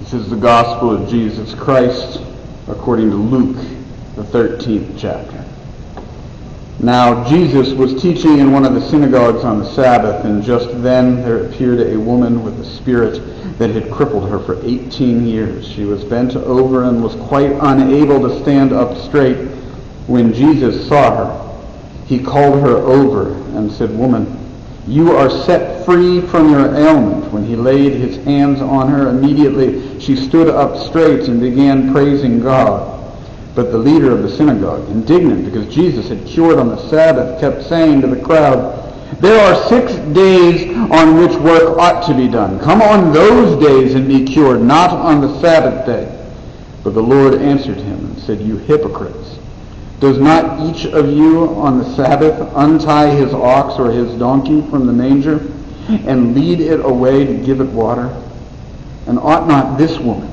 This is the gospel of Jesus Christ according to Luke, the 13th chapter. Now Jesus was teaching in one of the synagogues on the Sabbath, and just then there appeared a woman with a spirit that had crippled her for 18 years. She was bent over and was quite unable to stand up straight. When Jesus saw her, he called her over and said, "Woman, you are set free from your ailment." When he laid his hands on her, immediately she stood up straight and began praising God. But the leader of the synagogue, indignant because Jesus had cured on the Sabbath, kept saying to the crowd, "There are 6 days on which work ought to be done. Come on those days and be cured, not on the Sabbath day." But the Lord answered him and said, "You hypocrites! Does not each of you on the Sabbath untie his ox or his donkey from the manger and lead it away to give it water? And ought not this woman,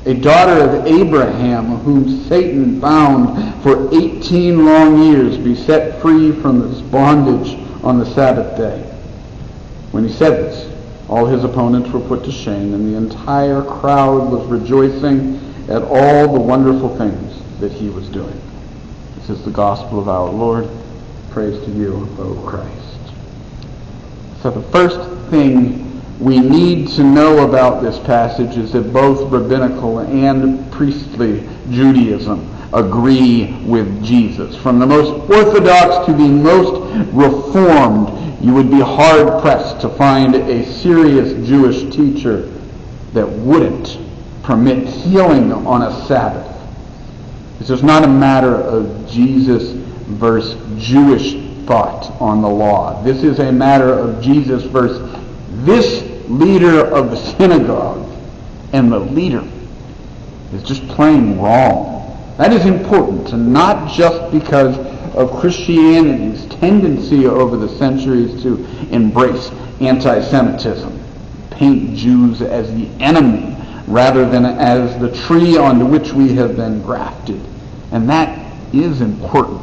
a daughter of Abraham, whom Satan bound for 18 long years, be set free from this bondage on the Sabbath day?" When he said this, all his opponents were put to shame, and the entire crowd was rejoicing at all the wonderful things that he was doing. This is the gospel of our Lord. Praise to you, O Christ. So the first thing we need to know about this passage is that both rabbinical and priestly Judaism agree with Jesus. From the most orthodox to the most reformed, you would be hard-pressed to find a serious Jewish teacher that wouldn't permit healing on a Sabbath. This is not a matter of Jesus versus Jewish thought on the law. This is a matter of Jesus versus this leader of the synagogue, and the leader is just plain wrong. That is important, and not just because of Christianity's tendency over the centuries to embrace anti-Semitism, paint Jews as the enemy rather than as the tree onto which we have been grafted. And that is important.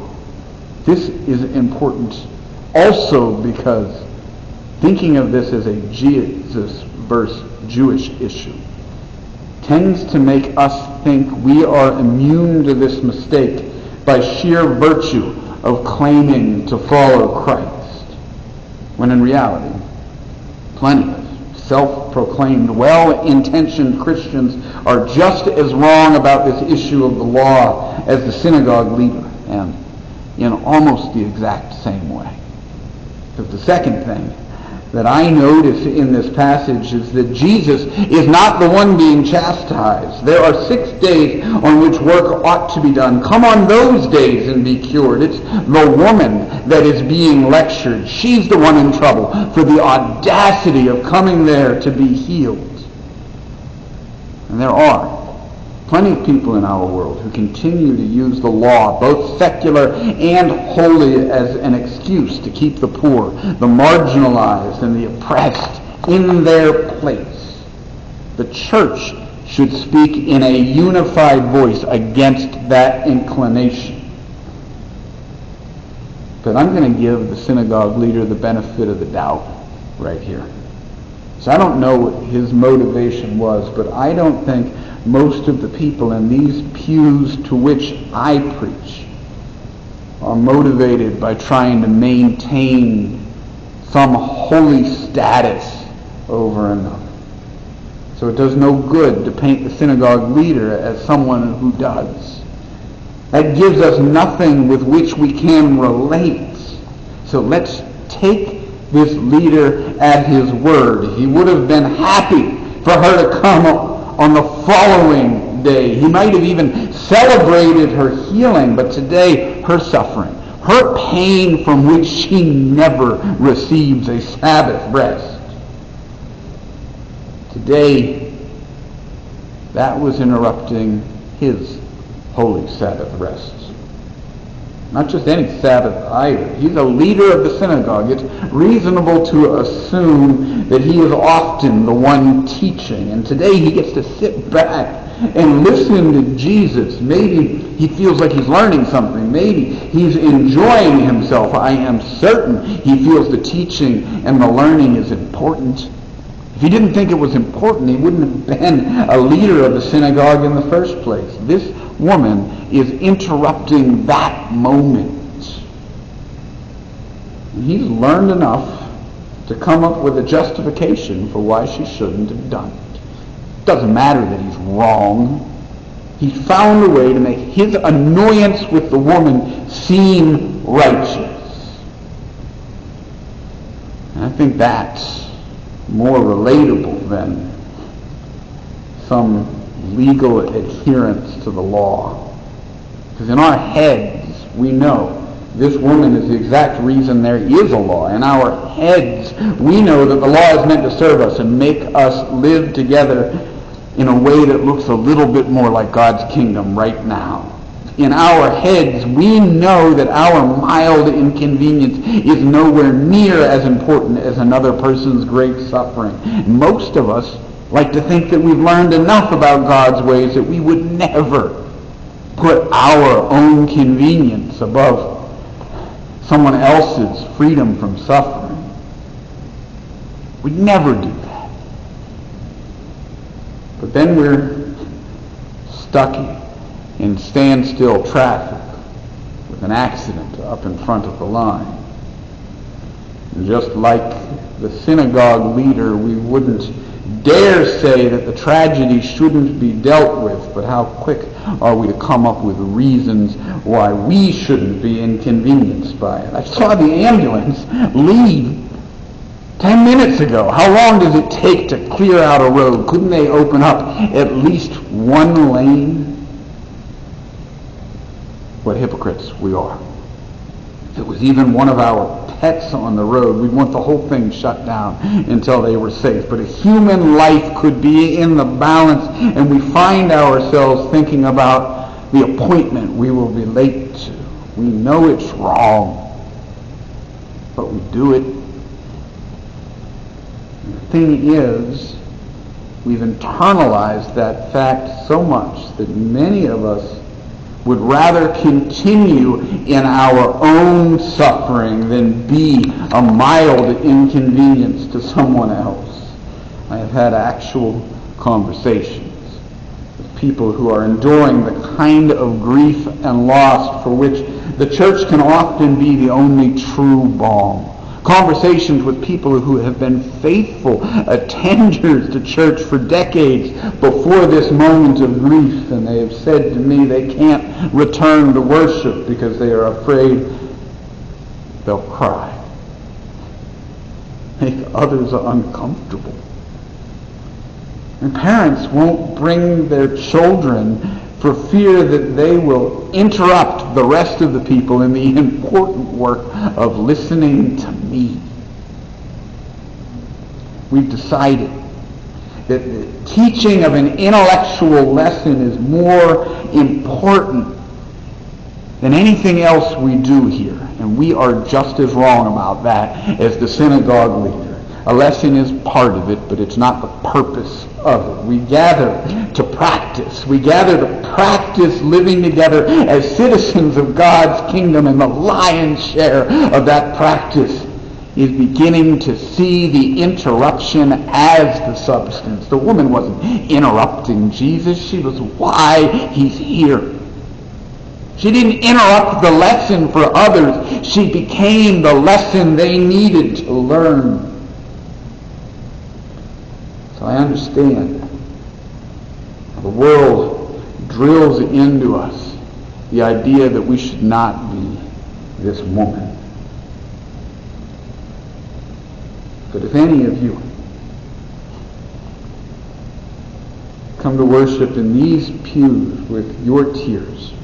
This is important also because thinking of this as a Jesus versus Jewish issue tends to make us think we are immune to this mistake by sheer virtue of claiming to follow Christ, when in reality, plenty of self-proclaimed, well-intentioned Christians are just as wrong about this issue of the law as the synagogue leader, and in almost the exact same way. But the second thing that I notice in this passage is that Jesus is not the one being chastised. There are 6 days on which work ought to be done. Come on those days and be cured. It's the woman that is being lectured. She's the one in trouble for the audacity of coming there to be healed. And there are plenty of people in our world who continue to use the law, both secular and holy, as an excuse to keep the poor, the marginalized, and the oppressed in their place. The church should speak in a unified voice against that inclination. But I'm going to give the synagogue leader the benefit of the doubt right here. So I don't know what his motivation was, but I don't think most of the people in these pews to which I preach are motivated by trying to maintain some holy status over another. So it does no good to paint the synagogue leader as someone who does. That gives us nothing with which we can relate. So let's take this leader at his word. He would have been happy for her to come on the following day. He might have even celebrated her healing, but today her suffering, her pain from which she never receives a Sabbath rest, today that was interrupting his holy Sabbath rest. Not just any Sabbath either. He's a leader of the synagogue. It's reasonable to assume that he is often the one teaching. And today he gets to sit back and listen to Jesus. Maybe he feels like he's learning something. Maybe he's enjoying himself. I am certain he feels the teaching and the learning is important. If he didn't think it was important, he wouldn't have been a leader of the synagogue in the first place. This woman is interrupting that moment. And he's learned enough to come up with a justification for why she shouldn't have done it. It doesn't matter that he's wrong. He found a way to make his annoyance with the woman seem righteous. And I think that's more relatable than some legal adherence to the law. Because in our heads, we know this woman is the exact reason there is a law. In our heads, we know that the law is meant to serve us and make us live together in a way that looks a little bit more like God's kingdom right now. In our heads, we know that our mild inconvenience is nowhere near as important as another person's great suffering. Most of us like to think that we've learned enough about God's ways that we would never put our own convenience above someone else's freedom from suffering. We'd never do that. But then we're stuck in standstill traffic with an accident up in front of the line. And just like the synagogue leader, we wouldn't dare say that the tragedy shouldn't be dealt with, but how quick are we to come up with reasons why we shouldn't be inconvenienced by it. I saw the ambulance leave 10 minutes ago. How long does it take to clear out a road? Couldn't they open up at least one lane? What hypocrites we are. If it was even one of our pets on the road, we'd want the whole thing shut down until they were safe. But a human life could be in the balance, and we find ourselves thinking about the appointment we will be late to. We know it's wrong, but we do it. The thing is, we've internalized that fact so much that many of us would rather continue in our own suffering than be a mild inconvenience to someone else. I have had actual conversations with people who are enduring the kind of grief and loss for which the church can often be the only true balm. Conversations with people who have been faithful attenders to church for decades before this moment of grief, and they have said to me they can't return to worship because they are afraid they'll cry, make others uncomfortable. And parents won't bring their children for fear that they will interrupt the rest of the people in the important work of listening to me. We've decided that the teaching of an intellectual lesson is more important than anything else we do here. And we are just as wrong about that as the synagogue leader. A lesson is part of it, but it's not the purpose of it. We gather to practice. We gather to practice living together as citizens of God's kingdom, and the lion's share of that practice is beginning to see the interruption as the substance. The woman wasn't interrupting Jesus. She was why he's here. She didn't interrupt the lesson for others. She became the lesson they needed to learn. So I understand the world drills into us the idea that we should not be this woman. But if any of you come to worship in these pews with your tears,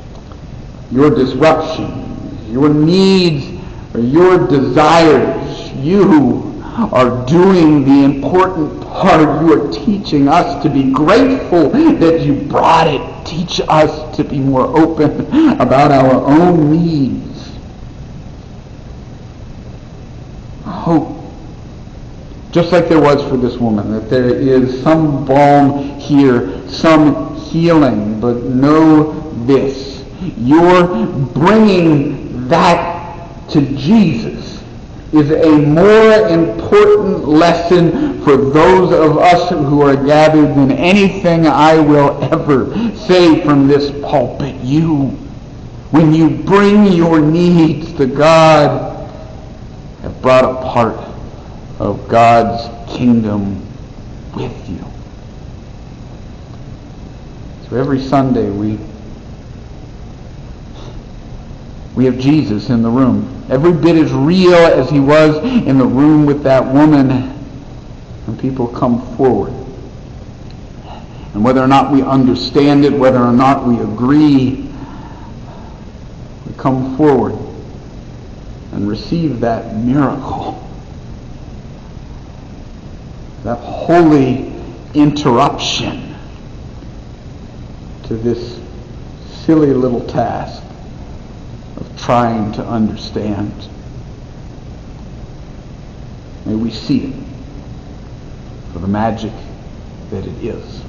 your disruptions, your needs, or your desires, you are doing the important part. You are teaching us to be grateful that you brought it. Teach us to be more open about our own needs. I hope, just like there was for this woman, that there is some balm here, some healing, but know this. You're bringing that to Jesus is a more important lesson for those of us who are gathered than anything I will ever say from this pulpit. When you bring your needs to God, have brought a part of God's kingdom with you. So every Sunday we have Jesus in the room. Every bit as real as he was in the room with that woman. And people come forward. And whether or not we understand it, whether or not we agree, we come forward and receive that miracle. That holy interruption to this silly little task of trying to understand. May we see it for the magic that it is.